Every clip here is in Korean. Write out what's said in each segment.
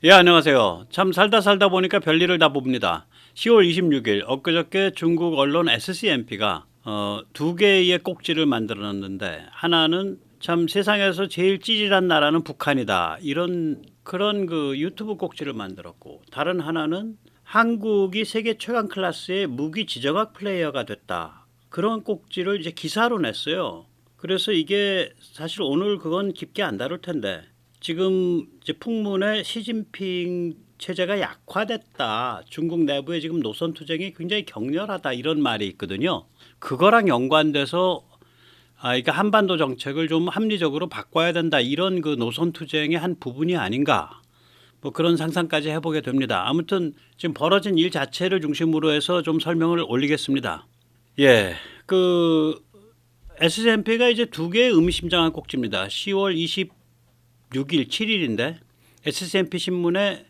예, 안녕하세요. 참 살다 살다 보니까 별일을 다 봅니다. 10월 26일 엊그저께 중국 언론 SCMP가 두 개의 꼭지를 만들었는데 하나는 참 세상에서 제일 찌질한 나라는 북한이다. 이런 그런 그 유튜브 꼭지를 만들었고 다른 하나는 한국이 세계 최강 클래스의 무기 지정학 플레이어가 됐다. 그런 꼭지를 이제 기사로 냈어요. 그래서 이게 사실 오늘 그건 깊게 안 다룰 텐데 지금 이제 풍문에 시진핑 체제가 약화됐다. 중국 내부에 지금 노선 투쟁이 굉장히 격렬하다. 이런 말이 있거든요. 그거랑 연관돼서 이게 한반도 정책을 좀 합리적으로 바꿔야 된다. 이런 그 노선 투쟁의 한 부분이 아닌가. 뭐 그런 상상까지 해보게 됩니다. 아무튼 지금 벌어진 일 자체를 중심으로 해서 좀 설명을 올리겠습니다. 예, 그 SMP가 이제 두 개의 의미심장한 꼭지입니다. 10월 26일, 7일인데 SMP 신문에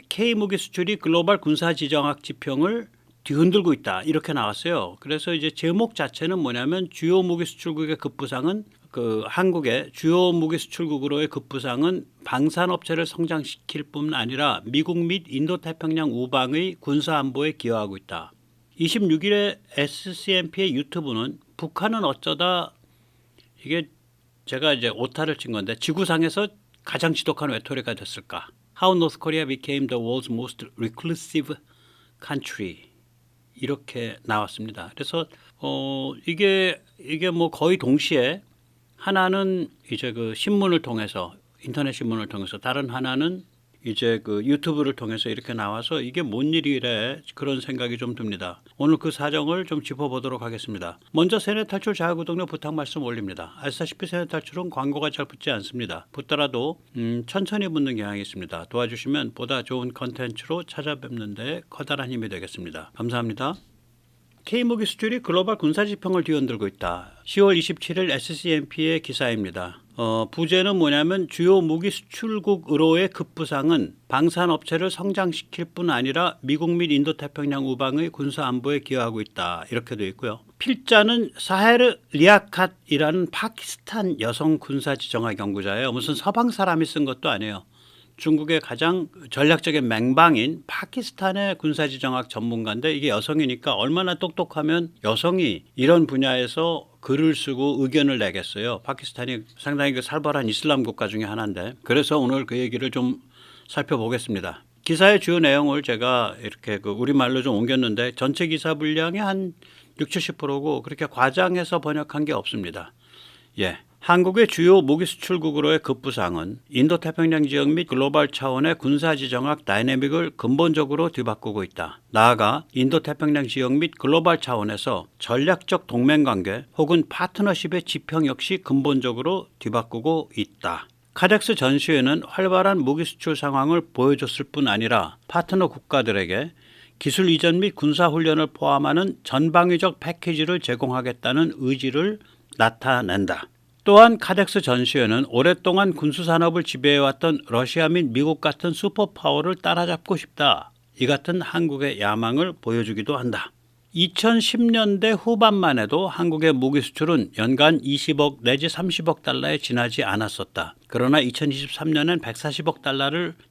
K 무기 수출이 글로벌 군사 지정학 지평을 뒤흔들고 있다 이렇게 나왔어요. 그래서 이제 제목 자체는 뭐냐면 주요 무기 수출국의 급부상은 그 한국의 주요 무기 수출국으로의 급부상은 방산업체를 성장시킬 뿐 아니라 미국 및 인도태평양 우방의 군사 안보에 기여하고 있다. 26일에 SCMP의 유튜브는 북한은 어쩌다 이게 제가 이제 오타를 친 건데 지구상에서 가장 지독한 외톨이가 됐을까? How North Korea became the world's most reclusive country 이렇게 나왔습니다. 그래서 이게 뭐 거의 동시에 하나는 이제 그 신문을 통해서 인터넷 신문을 통해서 다른 하나는 이제 그 유튜브를 통해서 이렇게 나와서 이게 뭔 일이래 그런 생각이 좀 듭니다. 오늘 그 사정을 좀 짚어보도록 하겠습니다. 먼저 세뇌 탈출 자유구독료 부탁 말씀 올립니다. 아시다시피 세뇌 탈출은 광고가 잘 붙지 않습니다. 붙더라도 천천히 붙는 경향이 있습니다. 도와주시면 보다 좋은 컨텐츠로 찾아뵙는 데 커다란 힘이 되겠습니다. 감사합니다. K무기 수출이 글로벌 군사지평을 뒤흔들고 있다. 10월 27일 SCMP의 기사입니다. 부제는 뭐냐면 주요 무기 수출국으로의 급부상은 방산업체를 성장시킬 뿐 아니라 미국 및 인도태평양 우방의 군사 안보에 기여하고 있다. 이렇게 되어 있고요. 필자는 사헤르 리아캇이라는 파키스탄 여성 군사지정학 연구자예요. 무슨 서방 사람이 쓴 것도 아니에요. 중국의 가장 전략적인 맹방인 파키스탄의 군사지정학 전문가인데 이게 여성이니까 얼마나 똑똑하면 여성이 이런 분야에서 글을 쓰고 의견을 내겠어요. 파키스탄이 상당히 그 살벌한 이슬람 국가 중에 하나인데 그래서 오늘 그 얘기를 좀 살펴보겠습니다. 기사의 주요 내용을 제가 이렇게 그 우리말로 좀 옮겼는데 전체 기사 분량의 한 60, 70%고 그렇게 과장해서 번역한 게 없습니다. 예. 한국의 주요 무기 수출국으로의 급부상은 인도태평양 지역 및 글로벌 차원의 군사지정학 다이내믹을 근본적으로 뒤바꾸고 있다. 나아가 인도태평양 지역 및 글로벌 차원에서 전략적 동맹관계 혹은 파트너십의 지평 역시 근본적으로 뒤바꾸고 있다. 카덱스 전시회는 활발한 무기 수출 상황을 보여줬을 뿐 아니라 파트너 국가들에게 기술 이전 및 군사훈련을 포함하는 전방위적 패키지를 제공하겠다는 의지를 나타낸다. 또한 카덱스 전시회는 오랫동안 군수산업을 지배해왔던 러시아 및 미국 같은 슈퍼파워를 따라잡고 싶다. 이 같은 한국의 야망을 보여주기도 한다. 2010년대 후반만 해도 한국의 무기 수출은 연간 20억 내지 30억 달러에 지나지 않았었다. 그러나 2023년엔 140억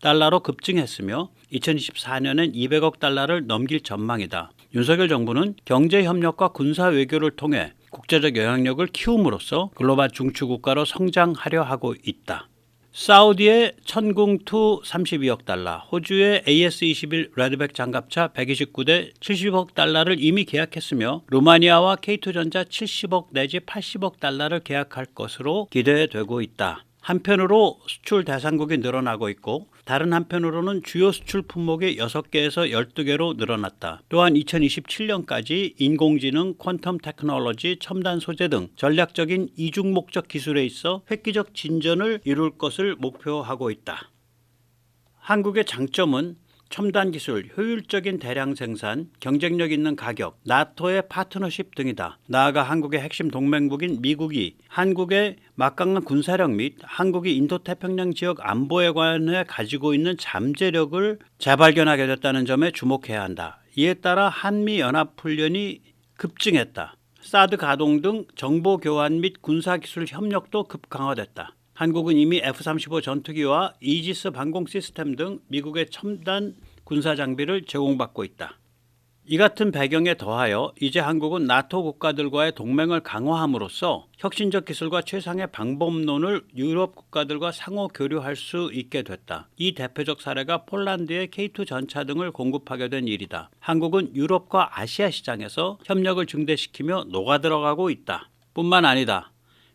달러로 급증했으며 2024년엔 200억 달러를 넘길 전망이다. 윤석열 정부는 경제협력과 군사외교를 통해 국제적 영향력을 키움으로써 글로벌 중추국가로 성장하려 하고 있다. 사우디의 천궁2 32억 달러, 호주의 AS-21 레드백 장갑차 129대 70억 달러를 이미 계약했으며 루마니아와 K2전자 70억 내지 80억 달러를 계약할 것으로 기대되고 있다. 한편으로 수출 대상국이 늘어나고 있고 다른 한편으로는 주요 수출 품목이 6개에서 12개로 늘어났다. 또한 2027년까지 인공지능, 퀀텀 테크놀로지, 첨단 소재 등 전략적인 이중 목적 기술에 있어 획기적 진전을 이룰 것을 목표하고 있다. 한국의 장점은 첨단 기술, 효율적인 대량 생산, 경쟁력 있는 가격, 나토의 파트너십 등이다. 나아가 한국의 핵심 동맹국인 미국이 한국의 막강한 군사력 및 한국이 인도태평양 지역 안보에 관해 가지고 있는 잠재력을 재발견하게 됐다는 점에 주목해야 한다. 이에 따라 한미연합훈련이 급증했다. 사드 가동 등 정보 교환 및 군사기술 협력도 급강화됐다. 한국은 이미 F-35 전투기와 이지스 방공 시스템 등 미국의 첨단 군사 장비를 제공받고 있다. 이 같은 배경에 더하여 이제 한국은 나토 국가들과의 동맹을 강화함으로써 혁신적 기술과 최상의 방법론을 유럽 국가들과 상호 교류할 수 있게 됐다. 이 대표적 사례가 폴란드의 K2 전차 등을 공급하게 된 일이다. 한국은 유럽과 아시아 시장에서 협력을 증대시키며 녹아들어가고 있다. 뿐만 아니다.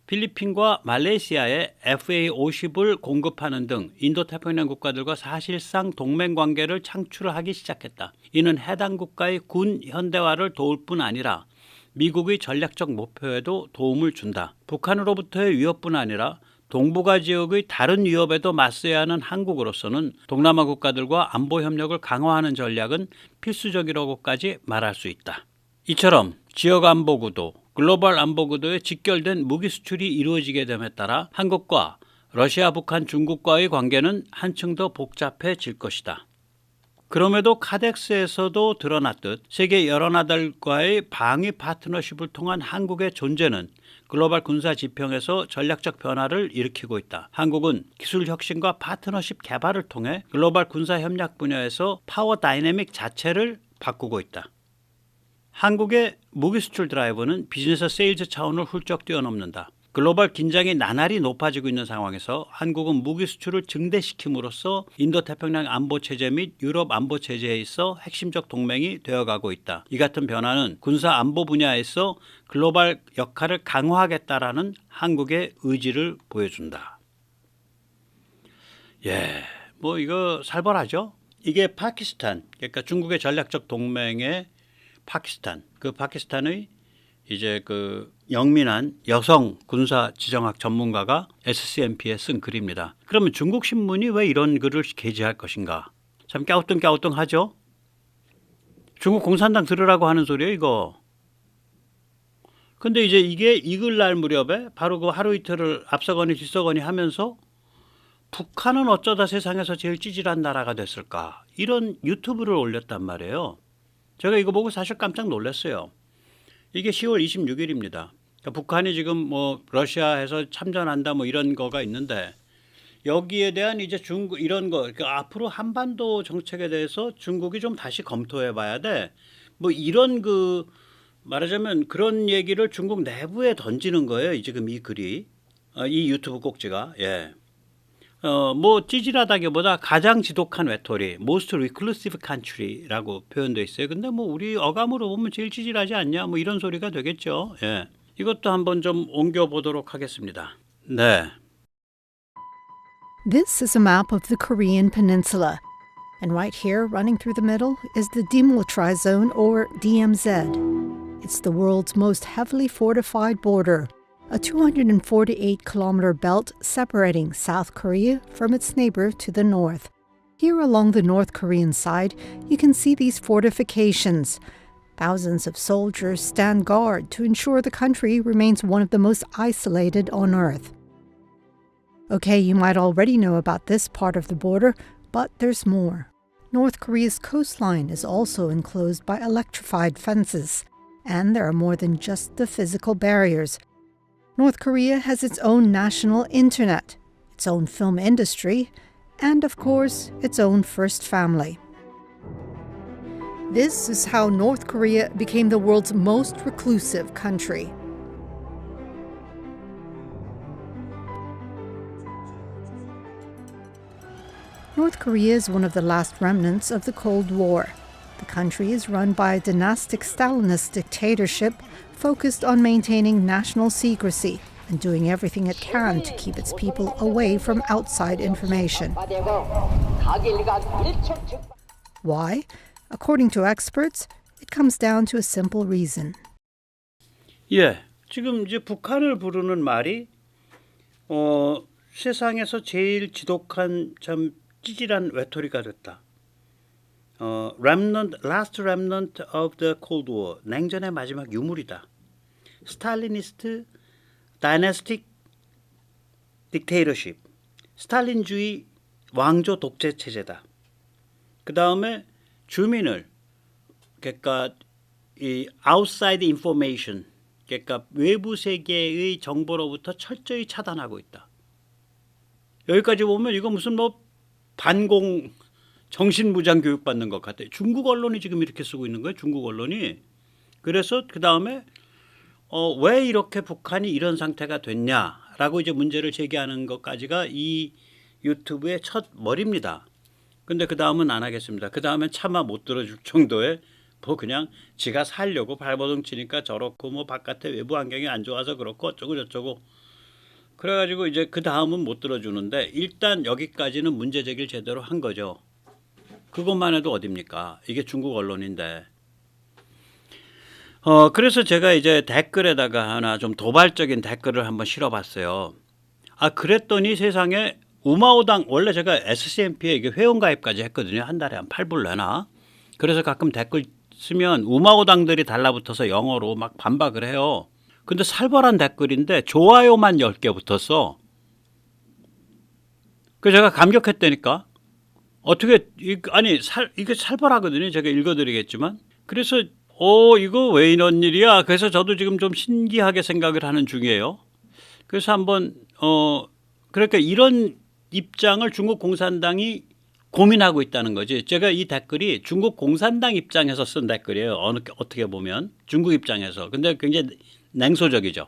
필리핀과 말레이시아에 FA-50을 공급하는 등 인도태평양 국가들과 사실상 동맹관계를 창출하기 시작했다. 이는 해당 국가의 군 현대화를 도울 뿐 아니라 미국의 전략적 목표에도 도움을 준다. 북한으로부터의 위협뿐 아니라 동북아 지역의 다른 위협에도 맞서야 하는 한국으로서는 동남아 국가들과 안보 협력을 강화하는 전략은 필수적이라고까지 말할 수 있다. 이처럼 지역 안보 구도, 글로벌 안보 구도에 직결된 무기 수출이 이루어지게 됨에 따라 한국과 러시아, 북한, 중국과의 관계는 한층 더 복잡해질 것이다. 그럼에도 카덱스에서도 드러났듯 세계 여러 나라들과의 방위 파트너십을 통한 한국의 존재는 글로벌 군사 지평에서 전략적 변화를 일으키고 있다. 한국은 기술 혁신과 파트너십 개발을 통해 글로벌 군사 협력 분야에서 파워 다이내믹 자체를 바꾸고 있다. 한국의 무기 수출 드라이버는 비즈니스 세일즈 차원을 훌쩍 뛰어넘는다. 글로벌 긴장이 나날이 높아지고 있는 상황에서 한국은 무기 수출을 증대시킴으로써 인도태평양 안보체제 및 유럽 안보체제에 있어 핵심적 동맹이 되어가고 있다. 이 같은 변화는 군사 안보 분야에서 글로벌 역할을 강화하겠다라는 한국의 의지를 보여준다. 뭐 이거 살벌하죠? 이게 파키스탄, 그러니까 중국의 전략적 동맹의 파키스탄, 그 파키스탄의 이제 그 영민한 여성 군사 지정학 전문가가 SCMP에 쓴 글입니다. 그러면 중국 신문이 왜 이런 글을 게재할 것인가? 참 갸우뚱하죠? 중국 공산당 들으라고 하는 소리예요, 이거. 근데 이제 이게 이글 날 무렵에 바로 그 하루 이틀을 앞서거니 뒤서거니 하면서 북한은 어쩌다 세상에서 제일 찌질한 나라가 됐을까? 이런 유튜브를 올렸단 말이에요. 제가 이거 보고 사실 깜짝 놀랐어요. 이게 10월 26일입니다. 그러니까 북한이 지금 뭐 러시아에서 참전한다 뭐 이런 거가 있는데 여기에 대한 이제 중국 이런 거 그러니까 앞으로 한반도 정책에 대해서 중국이 좀 다시 검토해 봐야 돼. 뭐 이런 그 말하자면 그런 얘기를 중국 내부에 던지는 거예요. 지금 이 글이 이 유튜브 꼭지가 뭐 찌질하다기보다 가장 지독한 외톨이, most reclusive country라고 표현되어 있어요. 근데 뭐 우리 어감으로 보면 제일 찌질하지 않냐, 뭐 이런 소리가 되겠죠. 이것도 한번 좀 옮겨 보도록 하겠습니다. 네. This is a map of the Korean Peninsula, and right here, running through the middle, is the Demilitarized Zone, or DMZ. It's the world's most heavily fortified border. A 248-kilometer belt separating South Korea from its neighbor to the north. Here along the North Korean side, you can see these fortifications. Thousands of soldiers stand guard to ensure the country remains one of the most isolated on Earth. Okay, you might already know about this part of the border, but there's more. North Korea's coastline is also enclosed by electrified fences, and there are more than just the physical barriers. North Korea has its own national internet, its own film industry, and of course, its own first family. This is how North Korea became the world's most reclusive country. North Korea is one of the last remnants of the Cold War. The country is run by a dynastic Stalinist dictatorship focused on maintaining national secrecy and doing everything it can to keep its people away from outside information. Why? According to experts, it comes down to a simple reason. 지금 이제 북한을 부르는 말이 세상에서 제일 지독한 참 찌질한 외톨이가 됐다. last remnant of the Cold War, 냉전의 마지막 유물이다. 스탈리니스트 다이내스틱 딕테이터십, 스탈린주의 왕조 독재 체제다. 그 다음에 주민을 그러니까 이 outside information, 그러니까 외부 세계의 정보로부터 철저히 차단하고 있다. 여기까지 보면 이거 무슨 뭐 반공 정신무장 교육 받는 것 같아요. 중국 언론이 지금 이렇게 쓰고 있는 거예요. 중국 언론이. 그래서 그 다음에 왜 이렇게 북한이 이런 상태가 됐냐라고 이제 문제를 제기하는 것까지가 이 유튜브의 첫 머리입니다. 근데 그 다음은 안 하겠습니다. 그 다음엔 차마 못 들어줄 정도의 뭐 그냥 지가 살려고 발버둥 치니까 저렇고 뭐 바깥에 외부 환경이 안 좋아서 그렇고 어쩌고 저쩌고 그래가지고 이제 그 다음은 못 들어주는데 일단 여기까지는 문제 제기를 제대로 한 거죠. 그것만 해도 어딥니까? 이게 중국 언론인데. 그래서 제가 이제 댓글에다가 하나 좀 도발적인 댓글을 한번 실어봤어요. 그랬더니 세상에 우마오당 원래 제가 SCMP에 이게 회원가입까지 했거든요. 한 달에 한 8불 내나. 그래서 가끔 댓글 쓰면 우마오당들이 달라붙어서 영어로 막 반박을 해요. 근데 살벌한 댓글인데 좋아요만 10개 붙었어. 그래서 제가 감격했다니까. 어떻게 이게 살벌하거든요. 제가 읽어드리겠지만. 그래서 이거 왜 이런 일이야? 그래서 저도 지금 좀 신기하게 생각을 하는 중이에요. 그래서 한번 그러니까 이런 입장을 중국 공산당이 고민하고 있다는 거지. 제가 이 댓글이 중국 공산당 입장에서 쓴 댓글이에요. 어떻게 보면 중국 입장에서. 근데 굉장히 냉소적이죠.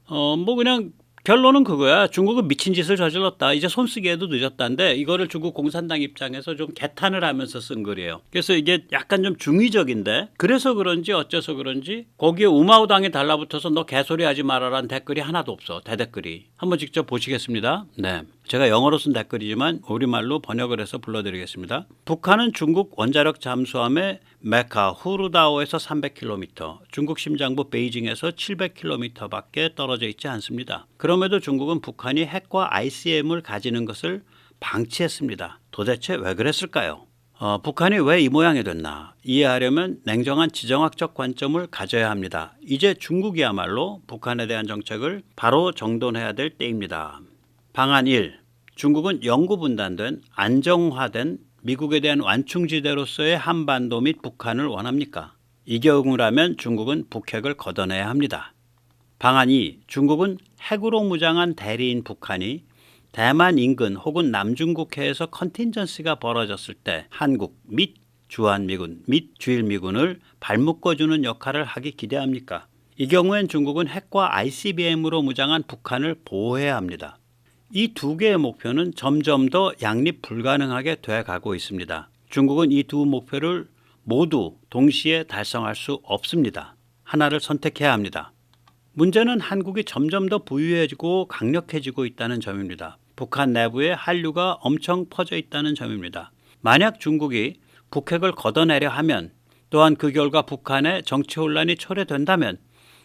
뭐 그냥 결론은 그거야. 중국은 미친 짓을 저질렀다. 이제 손쓰기에도 늦었다인데 이거를 중국 공산당 입장에서 좀 개탄을 하면서 쓴 글이에요. 그래서 이게 약간 좀 중의적인데 그래서 그런지 어째서 그런지 거기에 우마우당이 달라붙어서 너 개소리 하지 말아라는 댓글이 하나도 없어. 대댓글이. 한번 직접 보시겠습니다. 네. 제가 영어로 쓴 댓글이지만 우리말로 번역을 해서 불러드리겠습니다. 북한은 중국 원자력 잠수함의 메카 후르다오에서 300km, 중국 심장부 베이징에서 700km밖에 떨어져 있지 않습니다. 그럼에도 중국은 북한이 핵과 ICBM을 가지는 것을 방치했습니다. 도대체 왜 그랬을까요? 북한이 왜 이 모양이 됐나 이해하려면 냉정한 지정학적 관점을 가져야 합니다. 이제 중국이야말로 북한에 대한 정책을 바로 정돈해야 될 때입니다. 방안 1. 중국은 영구 분단된 안정화된 미국에 대한 완충지대로서의 한반도 및 북한을 원합니까? 이 경우라면 중국은 북핵을 걷어내야 합니다. 방안 2. 중국은 핵으로 무장한 대리인 북한이 대만 인근 혹은 남중국해에서 컨틴전시가 벌어졌을 때 한국 및 주한미군 및 주일미군을 발묶어주는 역할을 하기 기대합니까? 이 경우엔 중국은 핵과 ICBM으로 무장한 북한을 보호해야 합니다. 이 두 개의 목표는 점점 더 양립 불가능하게 돼가고 있습니다. 중국은 이 두 목표를 모두 동시에 달성할 수 없습니다. 하나를 선택해야 합니다. 문제는 한국이 점점 더 부유해지고 강력해지고 있다는 점입니다. 북한 내부에 한류가 엄청 퍼져 있다는 점입니다. 만약 중국이 북핵을 걷어내려 하면 또한 그 결과 북한의 정치 혼란이 초래된다면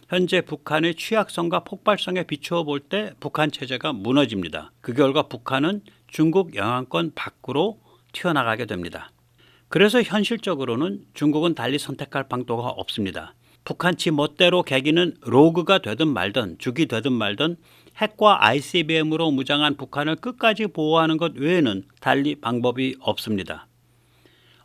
현재 북한의 취약성과 폭발성에 비추어 볼 때 북한 체제가 무너집니다. 그 결과 북한은 중국 영향권 밖으로 튀어나가게 됩니다. 그래서 현실적으로는 중국은 달리 선택할 방도가 없습니다. 북한 지 멋대로 개기는 로그가 되든 말든 죽이 되든 말든 핵과 ICBM으로 무장한 북한을 끝까지 보호하는 것 외에는 달리 방법이 없습니다.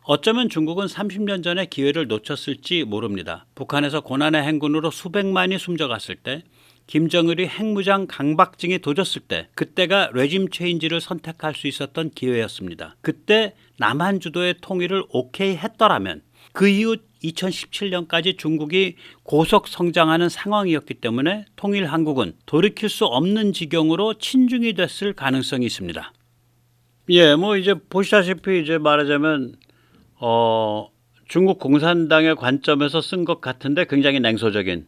어쩌면 중국은 30년 전에 기회를 놓쳤을지 모릅니다. 북한에서 고난의 행군으로 수백만이 숨져갔을 때 김정일이 핵무장 강박증이 도졌을 때 그때가 레짐 체인지를 선택할 수 있었던 기회였습니다. 그때 남한 주도의 통일을 오케이 했더라면 그 이후 2017년까지 중국이 고속 성장하는 상황이었기 때문에 통일 한국은 돌이킬 수 없는 지경으로 친중이 됐을 가능성이 있습니다. 예, 뭐 이제 보시다시피 이제 말하자면 중국 공산당의 관점에서 쓴 것 같은데 굉장히 냉소적인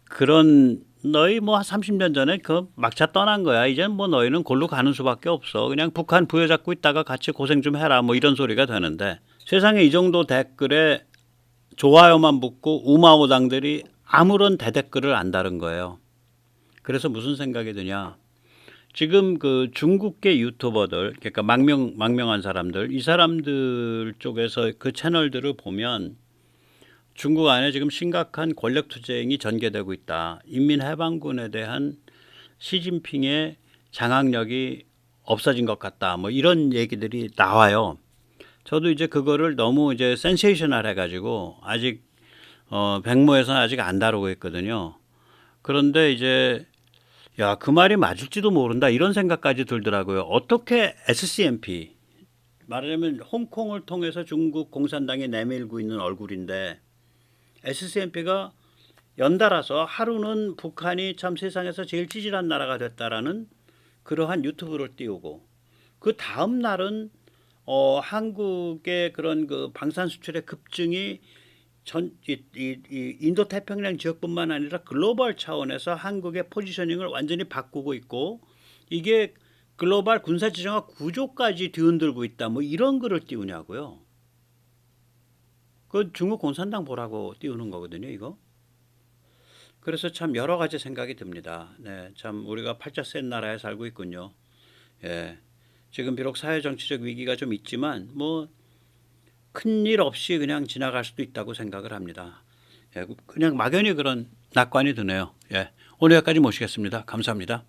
그런 너희 뭐 30년 전에 그 막차 떠난 거야. 이제는 뭐 너희는 골로 가는 수밖에 없어. 그냥 북한 부여잡고 있다가 같이 고생 좀 해라. 뭐 이런 소리가 되는데 세상에 이 정도 댓글에 좋아요만 붙고 우마오당들이 아무런 대댓글을 안 다른 거예요. 그래서 무슨 생각이 드냐. 지금 그 중국계 유튜버들, 그러니까 망명한 사람들, 이 사람들 쪽에서 그 채널들을 보면 중국 안에 지금 심각한 권력 투쟁이 전개되고 있다. 인민해방군에 대한 시진핑의 장악력이 없어진 것 같다. 뭐 이런 얘기들이 나와요. 저도 이제 그거를 너무 이제 센세이셔널 해가지고 아직 백모에서는 아직 안 다루고 있거든요. 그런데 이제 야, 그 말이 맞을지도 모른다 이런 생각까지 들더라고요. 어떻게 SCMP 말하자면 홍콩을 통해서 중국 공산당이 내밀고 있는 얼굴인데 SCMP가 연달아서 하루는 북한이 참 세상에서 제일 찌질한 나라가 됐다라는 그러한 유튜브를 띄우고 그 다음 날은 한국의 그런 그 방산 수출의 급증이 이 인도 태평양 지역뿐만 아니라 글로벌 차원에서 한국의 포지셔닝을 완전히 바꾸고 있고 이게 글로벌 군사 지정화 구조까지 뒤흔들고 있다. 뭐 이런 글을 띄우냐고요. 그 중국 공산당 보라고 띄우는 거거든요, 이거. 그래서 참 여러 가지 생각이 듭니다. 네, 참 우리가 팔자 센 나라에 살고 있군요. 예. 지금 비록 사회 정치적 위기가 좀 있지만 뭐 큰일 없이 그냥 지나갈 수도 있다고 생각을 합니다. 예, 그냥 막연히 그런 낙관이 드네요. 예. 오늘 여기까지 모시겠습니다. 감사합니다.